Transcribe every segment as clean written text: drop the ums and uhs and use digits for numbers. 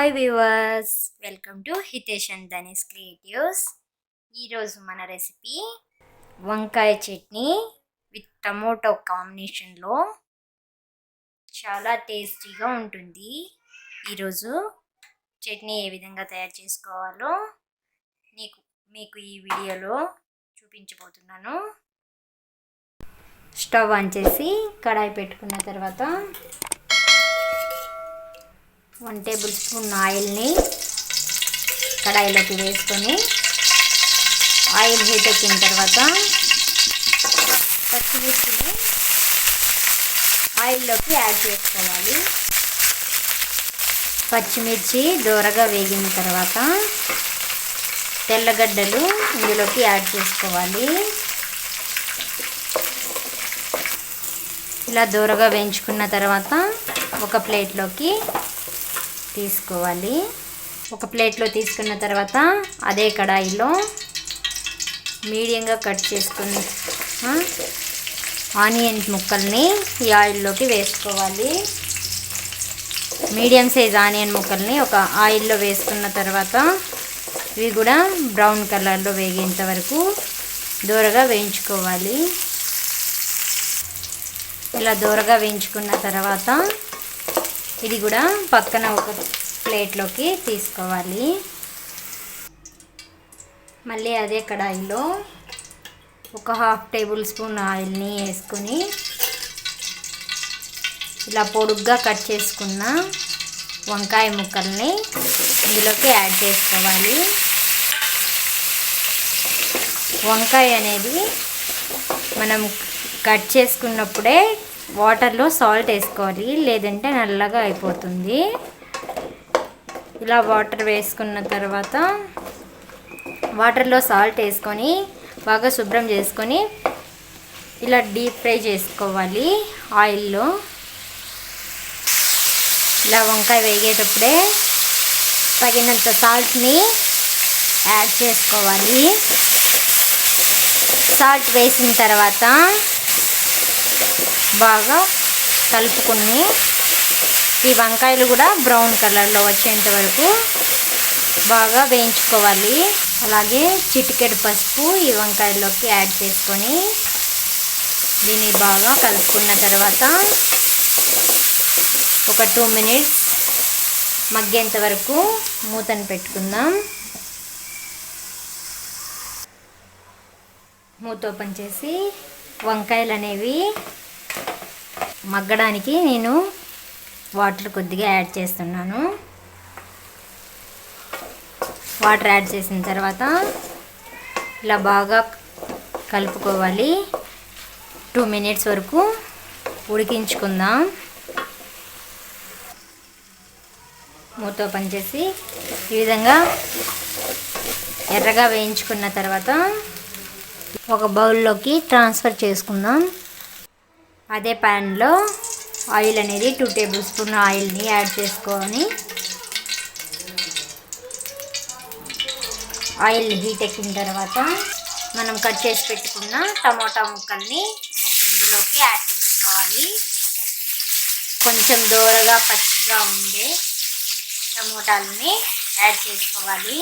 Hi viewers, welcome to Hitesh and Danish creatives. ఈరోజు మన recipe వంకాయ చట్నీ విత్ టమోటో కాంబినేషన్లో చాలా టేస్టీగా ఉంటుంది. ఈరోజు చట్నీ ఏ విధంగా తయారు చేసుకోవాలో మీకు ఈ వీడియోలో చూపించబోతున్నాను. స్టవ్ ఆన్ చేసి కడాయి పెట్టుకున్న తర్వాత 1 టేబుల్ స్పూన్ ఆయిల్ని కడాయిలోకి వేసుకొని ఆయిల్ హీట్ ఎక్కిన తర్వాత పచ్చిమిర్చిని ఆయిల్లోకి యాడ్ చేసుకోవాలి. పచ్చిమిర్చి దోరగా వేగిన తర్వాత తెల్లగడ్డలు ఇందులోకి యాడ్ చేసుకోవాలి. ఇలా దోరగా వేయించుకున్న తర్వాత ఒక ప్లేట్లోకి తీసుకోవాలి. ఒక ప్లేట్లో తీసుకున్న తర్వాత అదే కడాయిలో మీడియంగా కట్ చేసుకున్న ఆనియన్ ముక్కల్ని ఈ ఆయిల్లోకి వేసుకోవాలి. మీడియం సైజ్ ఆనియన్ ముక్కల్ని ఒక ఆయిల్లో వేసుకున్న తర్వాత ఇవి కూడా బ్రౌన్ కలర్లో వేగేంత వరకు దోరగా వేయించుకోవాలి. ఇలా దోరగా వేయించుకున్న తర్వాత ఇది కూడా పక్కన ఒక ప్లేట్లోకి తీసుకోవాలి. మళ్ళీ అదే కడాయిలో ఒక 1/2 టేబుల్ స్పూన్ ఆయిల్ని వేసుకొని ఇలా పొడుగ్గా కట్ చేసుకున్న వంకాయ ముక్కల్ని ఇందులోకి యాడ్ చేసుకోవాలి. వంకాయ అనేది మనం కట్ చేసుకున్నప్పుడే వాటర్లో సాల్ట్ వేసుకోవాలి, లేదంటే నల్లగా అయిపోతుంది. ఇలా వాటర్ వేసుకున్న తర్వాత వాటర్లో సాల్ట్ వేసుకొని బాగా శుభ్రం చేసుకొని ఇలా డీప్ ఫ్రై చేసుకోవాలి ఆయిల్లో. ఇలా వంకాయ వేగేటప్పుడే తగినంత సాల్ట్ని యాడ్ చేసుకోవాలి. సాల్ట్ వేసిన తర్వాత బాగా కలుపుకొని ఈ వంకాయలు కూడా బ్రౌన్ కలర్లో వచ్చేంత వరకు బాగా వేయించుకోవాలి. అలాగే చిటికెడు పసుపు ఈ వంకాయల్లోకి యాడ్ చేసుకొని దీన్ని బాగా కలుపుకున్న తర్వాత ఒక 2 మినిట్స్ మగ్గేంత వరకు మూతను పెట్టుకుందాం. మూత ఓపెన్ చేసి వంకాయలు అనేవి మగ్గడానికి నేను వాటర్ కొద్దిగా యాడ్ చేస్తున్నాను. వాటర్ యాడ్ చేసిన తర్వాత ఇలా బాగా కలుపుకోవాలి. 2 మినిట్స్ వరకు ఉడికించుకుందాం. మూత ఓపెన్ చేసి ఈ విధంగా ఎర్రగా వేయించుకున్న తర్వాత ఒక బౌల్లోకి ట్రాన్స్ఫర్ చేసుకుందాం. అదే ప్యాన్లో ఆయిల్ అనేది 2 టేబుల్ స్పూన్ ఆయిల్ని యాడ్ చేసుకొని ఆయిల్ హీట్ ఎక్కిన తర్వాత మనం కట్ చేసి పెట్టుకున్న టమోటా ముక్కల్ని ఇందులోకి యాడ్ చేసుకోవాలి. కొంచెం దోరగా పచ్చిగా ఉండే టమోటాలని యాడ్ చేసుకోవాలి.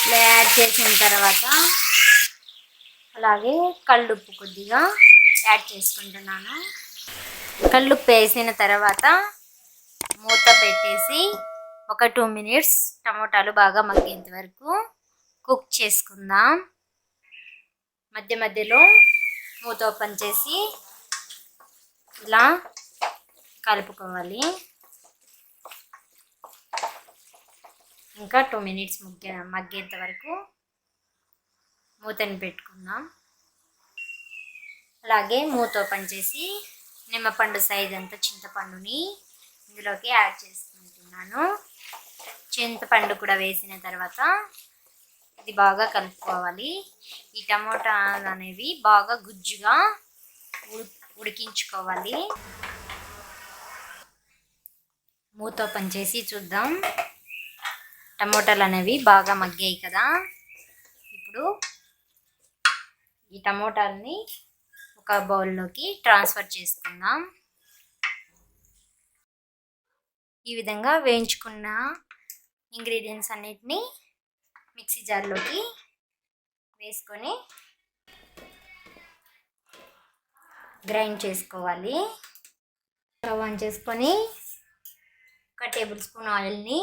ఇలా యాడ్ చేసిన తర్వాత అలాగే కల్లుప్పు కొద్దిగా యాడ్ చేసుకుంటున్నాను. కల్లుప్పు వేసిన తర్వాత మూత పెట్టేసి ఒక 2 మినిట్స్ టమోటాలు బాగా మగ్గేంత వరకు కుక్ చేసుకుందాం. మధ్య మధ్యలో మూత ఓపెన్ చేసి ఇలా కలుపుకోవాలి. ఇంకా 2 మినిట్స్ మగ్గేంత వరకు మూతని పెట్టుకుందాం. అలాగే మూత ఓపెన్ చేసి నిమ్మపండు సైజ్ అంత చింతపండుని ఇందులోకి యాడ్ చేసుకుంటున్నాను. చింతపండు కూడా వేసిన తర్వాత ఇది బాగా కలుపుకోవాలి. ఈ టమోటాలు అనేవి బాగా గుజ్జుగా ఉడికించుకోవాలి. మూత ఓపెన్ చేసి చూద్దాం. టమోటాలు అనేవి బాగా మగ్గాయి కదా. ఇప్పుడు ఈ టమోటాలని ఒక బౌల్లోకి ట్రాన్స్ఫర్ చేసుకుందాం. ఈ విధంగా వేయించుకున్న ఇంగ్రీడియంట్స్ అన్నిటినీ మిక్సీ జార్లోకి వేసుకొని గ్రైండ్ చేసుకోవాలి. స్టవ్ ఆన్ చేసుకొని 1 టేబుల్ స్పూన్ ఆయిల్ని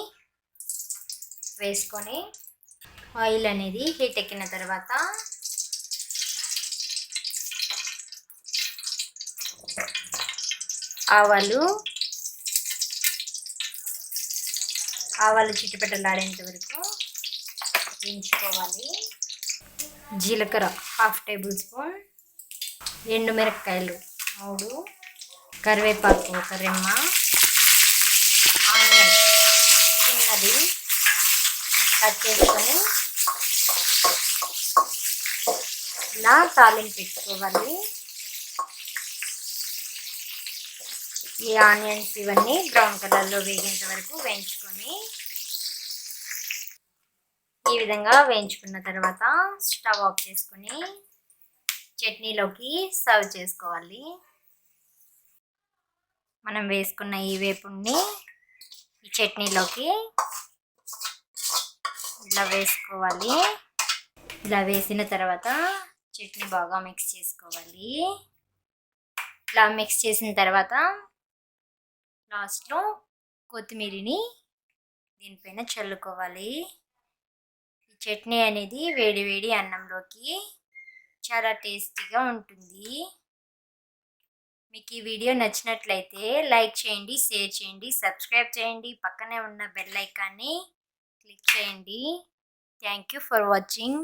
వేసుకొని ఆయిల్ అనేది హీట్ ఎక్కిన తర్వాత ఆవాలు చిట్టుపెట్టలాడేంత వరకు వేయించుకోవాలి. జీలకర్ర 1/2 టేబుల్ స్పూన్, ఎండుమిరపకాయలు 3, కరివేపాకు 1 రెమ్మ, ఆనియన్ చిన్నది కట్ చేసుకొని ఇలా తాలింపు పెట్టుకోవాలి. ఈ ఆనియన్స్ ఇవన్నీ బ్రౌన్ కలర్లో వేగేంత వరకు వేయించుకొని ఈ విధంగా వేయించుకున్న తర్వాత స్టవ్ ఆఫ్ చేసుకొని చట్నీలోకి సర్వ్ చేసుకోవాలి. మనం వేసుకున్న ఈ వేపుడిని ఈ చట్నీలోకి ఇలా వేసుకోవాలి. ఇలా వేసిన తర్వాత చట్నీ బాగా మిక్స్ చేసుకోవాలి. ఇలా మిక్స్ చేసిన తర్వాత లాస్ట్లో కొత్తిమీరని దీనిపైన చల్లుకోవాలి. ఈ చట్నీ అనేది వేడి వేడి అన్నంలోకి చాలా టేస్టీగా ఉంటుంది. మీకు ఈ వీడియో నచ్చినట్లయితే లైక్ చేయండి, షేర్ చేయండి, సబ్స్క్రైబ్ చేయండి, పక్కనే ఉన్న బెల్ ఐకాన్ని క్లిక్ చేయండి. Thank you for watching.